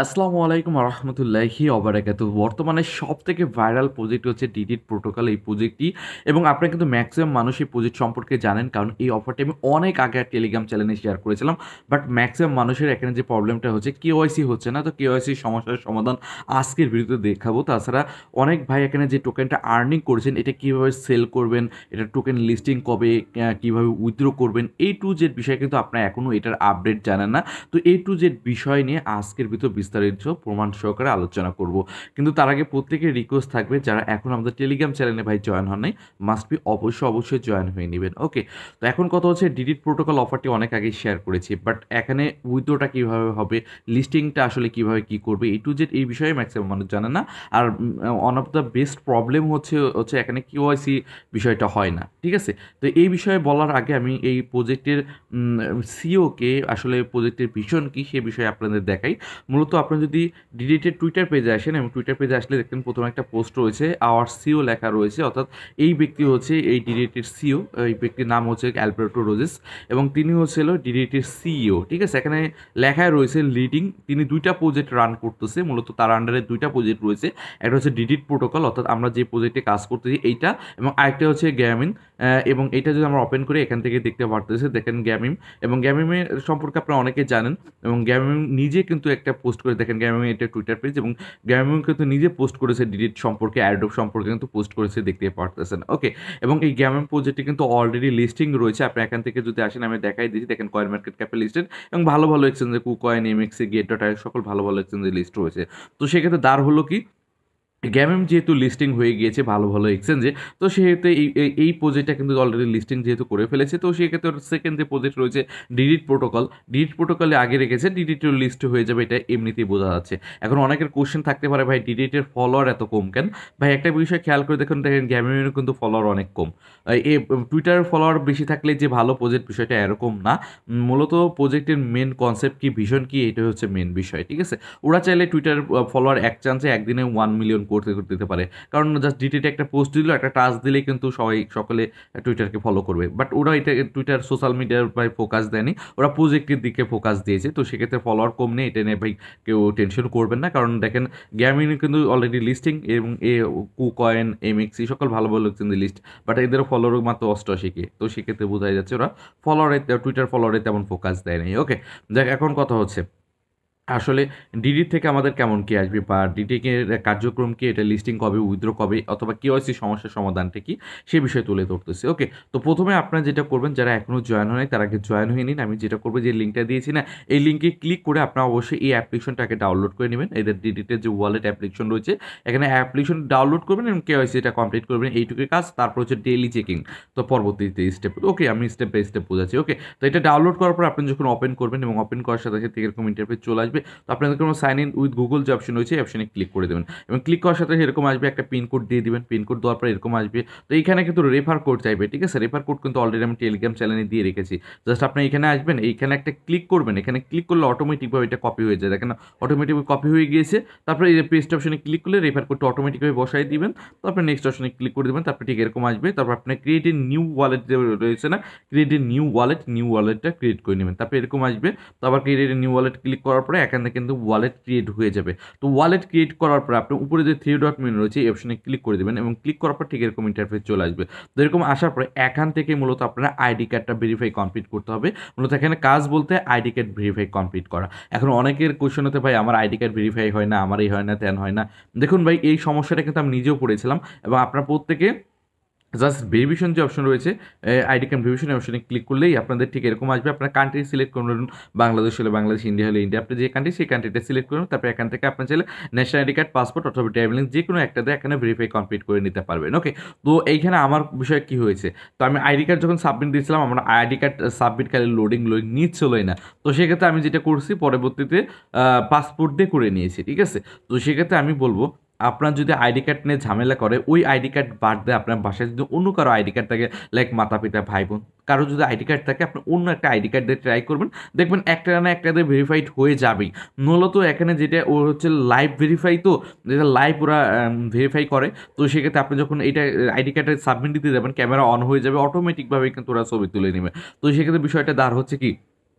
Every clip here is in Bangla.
আসসালামু আলাইকুম রহমতুল্লাহি অবরাকাতু। বর্তমানে সবথেকে ভাইরাল প্রজেক্ট হচ্ছে ডিডিট প্রোটোকল এই প্রজেক্টটি এবং আপনারা কিন্তু ম্যাক্সিমাম মানুষ এই প্রজেক্ট সম্পর্কে জানেন কারণ এই অফারটি আমি অনেক আগে টেলিগ্রাম চ্যানেলে শেয়ার করেছিলাম। বাট ম্যাক্সিমাম মানুষের এখানে যে প্রবলেমটা হচ্ছে কেওয়াইসি হচ্ছে না। তো কেওয়াইসি সমস্যার সমাধান আজকের ভিডিওতে দেখাবো। তাছাড়া অনেক ভাই এখানে যে টোকেনটা আর্নিং করেছেন এটা কীভাবে সেল করবেন, এটা টোকেন লিস্টিং কবে, কীভাবে উইথড্র করবেন, এই টু জেড বিষয়ে কিন্তু আপনারা এখনও এটার আপডেট জানেন না। তো এই টু জেড বিষয় নিয়ে আজকের ভিতর বিস্তারিত প্রমাণ সহকারে আলোচনা করব। কিন্তু তার আগে প্রত্যেকের রিকোয়েস্ট থাকবে যারা এখন আমাদের টেলিগ্রাম চ্যানেলে ভাই জয়েন হন নাই, মাস্ট বি অবশ্যই জয়েন হয়ে নেবেন। ওকে, তো এখন কথা হচ্ছে ডিডিট প্রোটোকল অফারটি অনেক আগেই শেয়ার করেছি, বাট এখানে উইথড্রটা কীভাবে হবে, লিস্টিংটা আসলে কীভাবে কী করবে, এই টু জেড এই বিষয়ে ম্যাক্সিমাম মানুষ জানে না। আর one of the best problem হচ্ছে এখানে কিওয়াইসি বিষয়টা হয় না। ঠিক আছে, তো এই বিষয়ে বলার আগে আমি এই প্রজেক্টের সিওকে আসলে প্রজেক্টের ভিশন কী সে বিষয়ে আপনাদের দেখাই। মূলত আপনারা যদি ডিডিটের টুইটার পেজে আসেন এবং টুইটার পেজে আসলে দেখবেন প্রথমে একটা পোস্ট রয়েছে, আওয়ার সিও লেখা রয়েছে, অর্থাৎ এই ব্যক্তি হচ্ছে এই ডিডিটের সিও। এই ব্যক্তির নাম হচ্ছে অ্যালবের্টো রোজেস এবং তিনি হচ্ছিল ডিডিটের সিইও। ঠিক আছে, এখানে লেখায় রয়েছে লিডিং। তিনি দুইটা প্রজেক্ট রান করতেছে, মূলত তার আন্ডারে দুইটা প্রজেক্ট রয়েছে। একটা হচ্ছে ডিডিট প্রোটোকল, অর্থাৎ আমরা যে প্রজেক্টে কাজ করতেছি এইটা, এবং আরেকটা হচ্ছে গ্যামিন। এবং এটা যদি আমরা ওপেন করি এখান থেকে দেখতে পারতেছি, দেখেন গ্যামিম। এবং গ্যামিমের সম্পর্কে আপনারা অনেকে জানেন এবং গ্যামিম নিজে কিন্তু একটা পোস্ট করে, দেখেন গ্যামিম এটা টুইটার পেজ এবং গ্যামিম কিন্তু নিজে পোস্ট করেছে ডিডিট সম্পর্কে, অ্যাডোব সম্পর্কে কিন্তু পোস্ট করেছে, দেখতে পারতেছেন। ওকে, এবং এই গ্যামিম প্রজেক্টটি কিন্তু অলরেডি লিস্টিং রয়েছে। আপনি এখান থেকে যদি আসেন আমি দেখাই দিচ্ছি, দেখেন কয়েন মার্কেট ক্যাপে লিস্টেড এবং ভালো ভালো এক্সচেঞ্জে KuCoin, MEXC, gate dot I সকল ভালো ভালো এক্সচেঞ্জে লিস্ট রয়েছে। তো সেক্ষেত্রে দাঁড় হলো কি, গ্যামেম যেহেতু লিস্টিং হয়ে গিয়েছে ভালো ভালো এক্সচেঞ্জে, তো সেহেতু এই প্রজেক্টটা কিন্তু অলরেডি লিস্টিং যেহেতু করে ফেলেছে, তো সেক্ষেত্রে সেকেন্ড যে প্রজেক্ট রয়েছে ডিডিট প্রোটোকল, ডিডিট প্রোটোকলে আগে রেখেছে, ডিডিটের লিস্ট হয়ে যাবে, এটা এমনিতেই বোঝা যাচ্ছে। এখন অনেকের কোশ্চেন থাকতে পারে ভাই ডিডিটের ফলোয়ার এত কম কেন? ভাই একটা বিষয় খেয়াল করে দেখুন, দেখেন গ্যামেমেরও কিন্তু ফলোয়ার অনেক কম। এই টুইটারের ফলোয়ার বেশি থাকলে যে ভালো প্রজেক্ট, বিষয়টা এরকম না। মূলত প্রজেক্টের মেন কনসেপ্ট কি, ভিশন কি, এটা হচ্ছে মেন বিষয়। ঠিক আছে, ওরা চাইলে টুইটার ফলোয়ার এক চান্সে একদিনে 1 মিলিয়ন করতে দিতে পারে, কারণ জাস্ট ডিটিতে একটা পোস্ট দিল, একটা টাচ দিলেই কিন্তু সকলে টুইটারকে ফলো করবে। বাট ওরা এটা টুইটার সোশ্যাল মিডিয়ার ভাই ফোকাস দেয়নি, ওরা প্রজেক্টের দিকে ফোকাস দিয়েছে। তো সেক্ষেত্রে ফলোয়ার কম নেই, এটা নিয়ে ভাই কেউ টেনশন করবেন না, কারণ দেখেন গ্যামিন কিন্তু অলরেডি লিস্টিং এবং কুকয়েন, এমএক্সি সকল ভালো ভালো কিন্তু লিস্ট, বাট এদেরও ফলোয়ার মাত্র 88K। তো সেক্ষেত্রে বোঝাই যাচ্ছে ওরা ফলোয়ারে, টুইটার ফলোয়ারে তেমন ফোকাস দেয় নাই। ওকে, দেখ এখন কথা হচ্ছে আসলে ডিডি থেকে আমাদের কেমন কি আসবে, বা ডিডির কার্যক্রম কি, এটা লিস্টিং কবে, উইথড্র কবে, অথবা কেওয়াইসি সমস্যার সমাধানটা কি, সে বিষয়ে তুলে ধরতেছি। ওকে, তো প্রথমে আপনারা যেটা করবেন, যারা এখনও জয়েন হয় নাই তার আগে জয়েন হয়ে নিন। আমি যেটা করবো, যে লিঙ্কটা দিয়েছি না, এই লিঙ্কে ক্লিক করে আপনারা অবশ্যই এই অ্যাপ্লিকেশনটাকে ডাউনলোড করে নেবেন। এদের ডিডিটের যে ওয়ালেট অ্যাপ্লিকেশন রয়েছে, এখানে অ্যাপ্লিকেশন ডাউনলোড করবেন এবং কেওয়াইসিটা কমপ্লিট করবেন, এইটুকুই কাজ। তারপর হচ্ছে ডেইলি চেকিং, তো পরবর্তীতে স্টেপ। ওকে, আমি স্টেপ বাই স্টেপ বোঝাচ্ছি। ওকে, তো এটা ডাউনলোড করার পর আপনি যখন ওপেন করবেন এবং ওপেন করার সাথে সাথে এরকম ইন্টারফেস চলে আসবে, তো আপনাদের কোনো সাইন ইন উইথ গুগল যে অপশন রয়েছে এই অপশনে ক্লিক করে দেবেন এবং ক্লিক করার সাথে এরকম আসবে, একটা পিনকোড দিয়ে দিবেন। পিনকোড দেওয়ার পর এরকম আসবে, তো এইখানে কিন্তু রেফার কোড চাইবে। ঠিক আছে, রেফার কোড কিন্তু অলরেডি আমি টেলিগ্রাম চ্যানেলে দিয়ে রেখেছি। জাস্ট আপনি এখানে আসবেন, এইখানে একটা ক্লিক করবেন, এখানে ক্লিক করলে অটোমেটিকভাবে এটা কপি হয়ে যায়। দেখেন অটোমেটিকভাবে কপি হয়ে গিয়েছে। তারপরে এই পেস্ট অপশনে ক্লিক করলে রেফার কোডটা অটোমেটিকভাবে বসাই দিবেন। তারপর নেক্সট অপশনে ক্লিক করে দেবেন, তারপরে ঠিক এরকম আসবে। তারপর আপনি ক্রিয়েট এ নিউ ওয়ালেট যে রয়েছে না, ক্রিয়েট এ নিউ ওয়ালেটটা ক্রিয়েট করে নেবেন। তারপর এরকম আসবে, তারপর create a new wallet click করার পরে এখানে কিন্তু ওয়ালেট ক্রিয়েট হয়ে যাবে। তো ওয়ালেট ক্রিয়েট করার পর আপনি উপরে যে থ্রি ডট মেনু রয়েছে এই অপশনে ক্লিক করে দেবেন এবং ক্লিক করার পর ঠিক এরকম ইন্টারফেস চলে আসবে। তো এরকম আসার পরে এখান থেকে মূলত আপনারা আইডি কার্ডটা ভেরিফাই কমপ্লিট করতে হবে। মূলত এখানে কাজ বলতে আইডি কার্ড ভেরিফাই কমপ্লিট করা। এখন অনেকের কোয়েশ্চন হতে, ভাই আমার আইডি কার্ড ভেরিফাই হয় না, আমার এই হয় না, তেন হয় না। দেখুন ভাই, এই সমস্যাটা কিন্তু আমি নিজেও পড়েছিলাম এবং আপনার প্রত্যেকে জাস্ট ভেরিফিকেশন যে অপশন রয়েছে, আইডি কার্ড ভেরিফিকেশন অপশনে ক্লিক করলেই আপনাদের ঠিক এরকম আসবে। আপনার কান্ট্রি সিলেক্ট করুন, বাংলাদেশ হলে বাংলাদেশ, ইন্ডিয়া হলে ইন্ডিয়া, আপনি যে কান্ট্রি সেই কান্ট্রিটা সিলেক্ট করুন। তারপর এখান থেকে আপনার চাইলে ন্যাশনাল আইডি কার্ড, পাসপোর্ট অথবা ট্রাভেলিং যে কোনো একটা দিয়ে এখানে ভেরিফাই কমপ্লিট করে নিতে পারবেন। ওকে, তো এইখানে আমার বিষয় কি হয়েছে, তো আমি আইডি কার্ড যখন সাবমিট দিয়েছিলাম, আমার আইডি কার্ড সাবমিট খালি লোডিং নিচ্ছিলই না। তো সেক্ষেত্রে আমি যেটা করছি, পরবর্তীতে পাসপোর্ট দিয়ে করে নিয়েছি। ঠিক আছে, তো সেক্ষেত্রে আমি বলবো, আপনার যদি আইডি কার্ড নিয়ে ঝামেলা করে, ওই আইডি কার্ড বাদ দিয়ে আপনার বাসায় যদি অন্য কারো আইডি কার্ড থাকে, লাইক মাতা পিতা, ভাই বোন, কারো যদি আইডি কার্ড থাকে, আপনি অন্য একটা আইডি কার্ড দিয়ে ট্রাই করবেন, দেখবেন একটা না একটা দিয়ে ভেরিফাইড হয়ে যাবেই। মূলত এখানে যেটা ও হচ্ছে লাইভ ভেরিফাই, তো যেটা লাইভ ওরা ভেরিফাই করে। তো সেক্ষেত্রে আপনি যখন এইটা আইডি কার্ডে সাবমিট দিতে যাবেন, ক্যামেরা অন হয়ে যাবে, অটোমেটিকভাবে কিন্তু ওরা ছবি তুলে নেবে। তো সেক্ষেত্রে বিষয়টা দাঁড় হচ্ছে কি,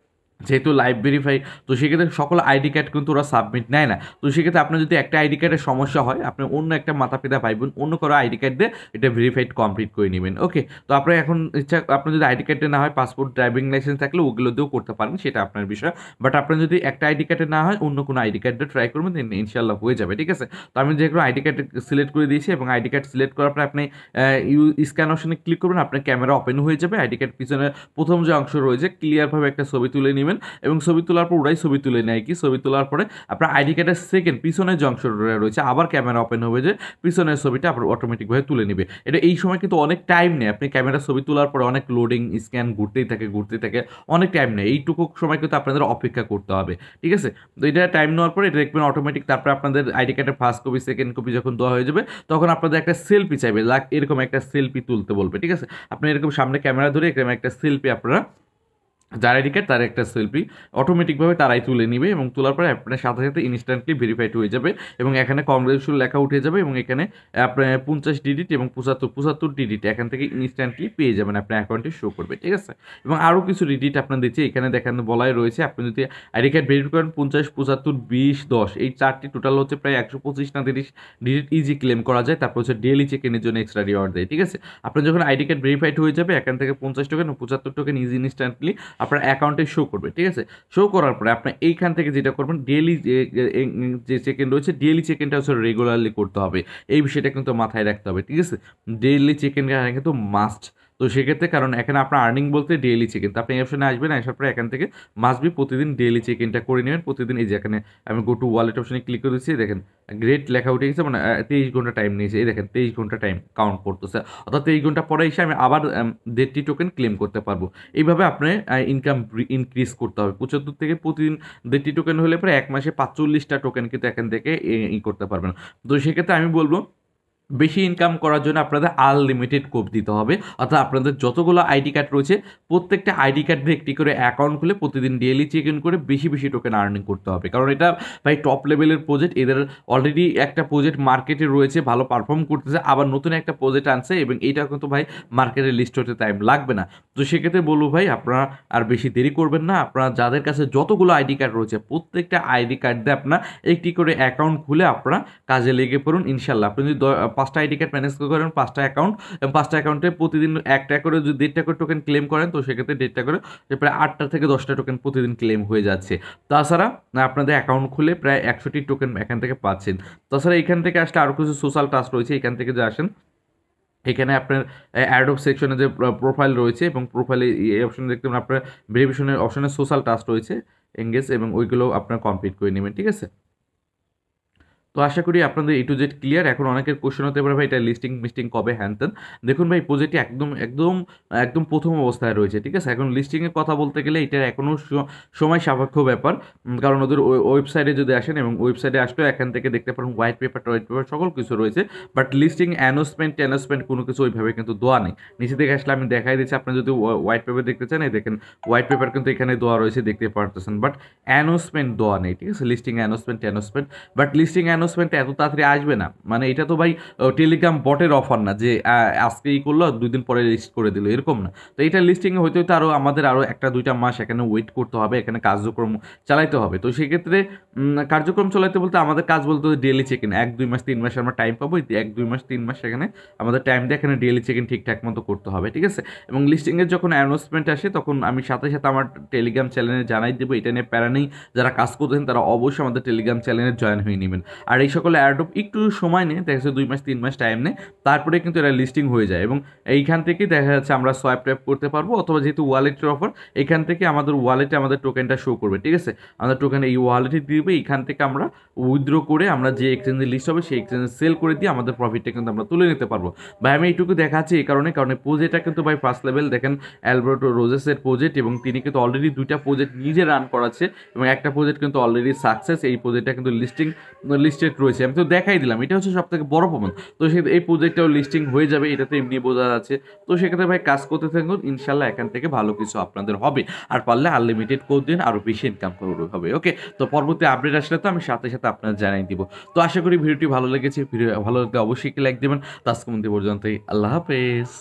যেহেতু লাইভ ভেরিফাই, তো সেক্ষেত্রে সকল আইডি কার্ড কিন্তু ওরা সাবমিট নেয় না। তো সেক্ষেত্রে আপনার যদি একটা আইডি কার্ডের সমস্যা হয়, আপনি অন্য একটা মাতা-পিতা ভাই-বোন অন্য কারো আইডি কার্ড দিয়ে এটা ভেরিফাইড কমপ্লিট করে নিবেন। ওকে? তো আপনার এখন ইচ্ছা, আপনার যদি আইডি কার্ডে না হয়, পাসপোর্ট, ড্রাইভিং লাইসেন্স থাকলে ওগুলো দিয়েও করতে পারেন, সেটা আপনার বিষয়। বাট আপনার যদি একটা আইডি কার্ডে না হয়, অন্য কোনো আইডি কার্ড দিয়ে ট্রাই করবেন, দেন ইনশাআল্লাহ হয়ে যাবে। ঠিক আছে? তো আমি যেকোনো আইডি কার্ড সিলেক্ট করে দিয়েছি এবং আইডি কার্ড সিলেক্ট করার পরে আপনি স্ক্যান অপশনে ক্লিক করবেন, আপনার ক্যামেরা ওপেন হয়ে যাবে। আইডি কার্ড পিছনে ১ম যে অংশ রয়েছে ক্লিয়ারভাবে একটা ছবি তুলে নিবেন এবং ছবি তোলার পর ওরাই ছবি তুলে নেয় কি, ছবি তোলার পরে আপনার আইডি কার্ডের সেকেন্ড পিছনের যে অংশ রয়েছে আবার ক্যামেরা ওপেন হবে, যে পিছনের ছবিটা আপনার অটোমেটিকভাবে তুলে নেবে। এটা এই সময় কিন্তু অনেক টাইম নেয়, আপনি ক্যামেরা ছবি তোলার পরে অনেক লোডিং স্ক্যান ঘুরতেই থাকে, অনেক টাইম নেয়। এইটুকু সময় কিন্তু আপনাদের অপেক্ষা করতে হবে। ঠিক আছে? তো এটা টাইম নেওয়ার পরে এটা দেখবেন অটোমেটিক, তারপরে আপনাদের আইডি কার্ডের ফার্স্ট কপি সেকেন্ড কপি যখন দেওয়া হয়ে যাবে, তখন আপনাদের একটা সেলফি চাইবে, লাইক এরকম একটা সেলফি তুলতে বলবে। ঠিক আছে? আপনি এরকম সামনে ক্যামেরা ধরে এরকম একটা সেলফি, আপনারা যার আইডি কার্ড তার একটা সেলফি অটোমেটিকভাবে তারাই তুলে নিবে এবং তোলার পরে আপনার সাথে সাথে ইনস্ট্যান্টলি ভেরিফাইড হয়ে যাবে এবং এখানে কংগ্রেচুলেশন লেখা উঠে যাবে এবং এখানে আপনার 50 ডিজিট এবং 75 ডিজিট এখান থেকে ইনস্ট্যান্টলি পেয়ে যাবেন, আপনার অ্যাকাউন্টে শো করবে। ঠিক আছে? এবং আরও কিছু ডিজিট আপনার দিচ্ছে এখানে দেখেন, বলাই রয়েছে আপনি যদি আইডি কার্ড ভেরিফাই করেন 50, 75, 20, 10 এই চারটি টোটাল হচ্ছে প্রায় 125 না 30 ডিজিট ইজি ক্লেম করা যায়। তারপর হচ্ছে ডেইলি চেক-ইনের জন্য এক্সট্রা রিওয়ার্ড দেয়। ঠিক আছে? আপনার যখন আইডি কার্ড ভেরিফাইড হয়ে যাবে, এখান থেকে 50 টোকেন ও 75 টোকেন ইজি ইনস্ট্যান্টলি আপনার অ্যাকাউন্টে শো করবে। ঠিক আছে? শো করার পরে আপনি এইখান থেকে যেটা করবেন, ডেইলি যে চেক ইন রয়েছে, ডেইলি চেক ইনটা হচ্ছে রেগুলারলি করতে হবে। এই বিষয়টা কিন্তু মাথায় রাখতে হবে। ঠিক আছে? ডেইলি চেক ইন কিন্তু মাস্ট। তো সেক্ষেত্রে, কারণ এখানে আপনার আর্নিং বলতে ডেইলি চেক ইন, তো আপনি এই অপশনে আসবেন, আসার পরে এখান থেকে মাস্ট বি প্রতিদিন ডেইলি চেক ইনটা করে নেবেন। প্রতিদিন এই যে এখানে আমি গো টু ওয়ালেট অপশনে ক্লিক করে দিচ্ছি, দেখেন গ্রেট লেখা উঠে গেছে, মানে 23 ঘন্টা টাইম নিয়েছে। এই দেখেন 23 ঘন্টা টাইম কাউন্ট করতেছে, অর্থাৎ 23 ঘন্টা পরে এসে আমি আবার 1.5 টোকেন ক্লেম করতে পারবো। এইভাবে আপনি ইনকাম ইনক্রিজ করতে হবে 75 থেকে প্রতিদিন 1.5 টোকেন হলে পরে 1 মাসে 45টা টোকেন কিন্তু এখান থেকে করতে পারবেন। তো সেক্ষেত্রে আমি বলবো, বেশি ইনকাম করার জন্য আপনাদের আনলিমিটেড কোপ দিতে হবে, অর্থাৎ আপনাদের যতগুলো আইডি কার্ড রয়েছে প্রত্যেকটা আইডি কার্ডে একটি করে অ্যাকাউন্ট খুলে প্রতিদিন ডেইলি চেক ইন করে বেশি বেশি টোকেন আর্নিং করতে হবে। কারণ এটা ভাই টপ লেভেলের প্রজেক্ট, এদের অলরেডি একটা প্রজেক্ট মার্কেটে রয়েছে, ভালো পারফর্ম করতেছে, আবার নতুন একটা প্রজেক্ট আনছে এবং এইটা কিন্তু ভাই মার্কেটে লিস্ট হতে টাইম লাগবে না। তো সেক্ষেত্রে বলবো ভাই, আপনারা আর বেশি দেরি করবেন না, আপনারা যাদের কাছে যতগুলো আইডি কার্ড রয়েছে প্রত্যেকটা আইডি কার্ড দিয়ে আপনার একটি করে অ্যাকাউন্ট খুলে আপনারা কাজে লেগে পড়ুন। ইনশাল্লাহ আপনি যদি 5টা আইডি কার্ড ম্যানেজ করেন, 5টা অ্যাকাউন্ট এবং 5টা অ্যাকাউন্টে প্রতিদিন একটা করে যদি 1.5টা করে টোকেন ক্লেম করেন, তো সেক্ষেত্রে 1.5টা করে প্রায় 8টা থেকে 10টা টোকেন প্রতিদিন ক্লেম হয়ে যাচ্ছে। তাছাড়া আপনাদের অ্যাকাউন্ট খুলে প্রায় 100টি টোকেন এখান থেকে পাচ্ছেন। তাছাড়া এখান থেকে আসলে আরও কিছু সোশ্যাল টাস্ক রয়েছে, এখান থেকে যে আসেন এখানে আপনার অ্যাডোব সেকশনে যে প্রোফাইল রয়েছে এবং প্রোফাইলে এই অপশন দেখতে পাবেন, আপনার ভেরিফিকেশনের অপশনে সোশ্যাল টাস্ক রয়েছে, এঙ্গেজ, এবং ওইগুলো আপনার কমপ্লিট করে নেবেন। ঠিক আছে? তো আশা করি আপনাদের A to Z ক্লিয়ার। এখন অনেকের কোশ্চেন হতে পারে ভাই এটা লিস্টিং মিস্টিং কবে হ্যান ত্যান। দেখুন ভাই, প্রজেক্টটি একদম একদম একদম প্রথম অবস্থায় রয়েছে। ঠিক আছে? এখন লিস্টিংয়ের কথা বলতে গেলে এটার এখনও সময় সাপেক্ষ ব্যাপার। কারণ ওদের ওয়েবসাইটে যদি আসেন এবং ওয়েবসাইটে আসলেও এখান থেকে দেখতে পারেন হোয়াইট পেপার সকল কিছু রয়েছে, বাট লিস্টিং অ্যানাউন্সমেন্ট কোনো কিছু ওইভাবে কিন্তু দেওয়া নেই। নিচে থেকে আসলে আমি দেখাই দিচ্ছি, আপনি যদি হোয়াইট পেপার দেখতে চান, এই দেখেন হোয়াইট পেপার কিন্তু এখানে দেওয়া রয়েছে, দেখতে পারতেছেন, বাট অ্যানাউন্সমেন্ট দেওয়া নেই। ঠিক আছে? Listing announcement, but listing announcement এত তাড়াতাড়ি আসবে না। মানে এটা তো ভাই টেলিগ্রাম বটের অফার না যে আজকে করলো 2 দিন পরে লিস্ট করে দিল, এরকম না। তো এটা লিস্টিং হইতে হইতে আমাদের আরও 1-2টা মাস এখানে ওয়েট করতে হবে, এখানে কার্যক্রম চালাইতে হবে। তো সেক্ষেত্রে কার্যক্রম চালাইতে বলতে আমাদের কাজ বলতে ডেলি চেক ইন 1-2 মাস 3 মাস আমরা টাইম পাবো, 1-2 মাস 3 মাস এখানে আমাদের টাইম দিয়ে এখানে ডেলি চেক ইন ঠিকঠাক মতো করতে হবে। ঠিক আছে? এবং লিস্টিংয়ের যখন অ্যানাউন্সমেন্ট আসে তখন আমি সাথে সাথে আমার টেলিগ্রাম চ্যানেলে জানাই দেবো, এটা নিয়ে প্যারা নেই। যারা কাজ করতেছেন তারা অবশ্যই আমাদের টেলিগ্রাম চ্যানেলে জয়েন হয়ে নেবেন। আর এই সকল অ্যাডোব একটু সময় নেয়, দেখা যাচ্ছে 2 মাস 3 মাস টাইম নেয়, তারপরে কিন্তু এরা লিস্টিং হয়ে যায় এবং এইখান থেকেই দেখা যাচ্ছে আমরা সোয়াইপ ট্যাপ করতে পারবো, অথবা যেহেতু ওয়ালেটের অফার, এখান থেকে আমাদের ওয়ালেটে আমাদের টোকেনটা শো করবে। ঠিক আছে? আমাদের টোকেন এই ওয়ালেটে দিবে, এইখান থেকে আমরা উইথড্র করে আমরা যে এক্সচেঞ্জে লিস্ট হবে সেই এক্সচেঞ্জে সেল করে দিয়ে আমাদের প্রফিটটা কিন্তু আমরা তুলে নিতে পারবো। ভাই আমি এইটুকু দেখাচ্ছি এই কারণে প্রজেক্টটা কিন্তু ভাই ফার্স্ট লেভেল, দেখেন অ্যালবার্টো রোজেসের প্রজেক্ট এবং তিনি কিন্তু অলরেডি 2টা প্রজেক্ট নিজে রান করাচ্ছে এবং একটা প্রজেক্ট কিন্তু অলরেডি সাকসেস। এই প্রজেক্টটা কিন্তু লিস্টেড রয়েছে, আমি তো দেখাই দিলাম, এটা হচ্ছে সব থেকে বড় প্রমাণ। তো এই প্রজেক্টটাও লিস্টিং হয়ে যাবে, এটা তো এমনি বোঝা যাচ্ছে। তো সেক্ষেত্রে ভাই কাজ করতে থাকুন, ইনশাল্লাহ এখান থেকে ভালো কিছু আপনাদের হবে। আর পারলে আনলিমিটেড কোড দিন, আরও বেশি ইনকাম করতে হবে। ওকে? তো পরবর্তী আপডেট আসলে তো আমি সাথে সাথে আপনার জানাই দিব। তো আশা করি ভিডিওটি ভালো লেগেছে, ভিডিও ভালো লাগলে অবশ্যই লাইক দেবেন। তো আজকে পর্যন্তই, আল্লাহ হাফেজ।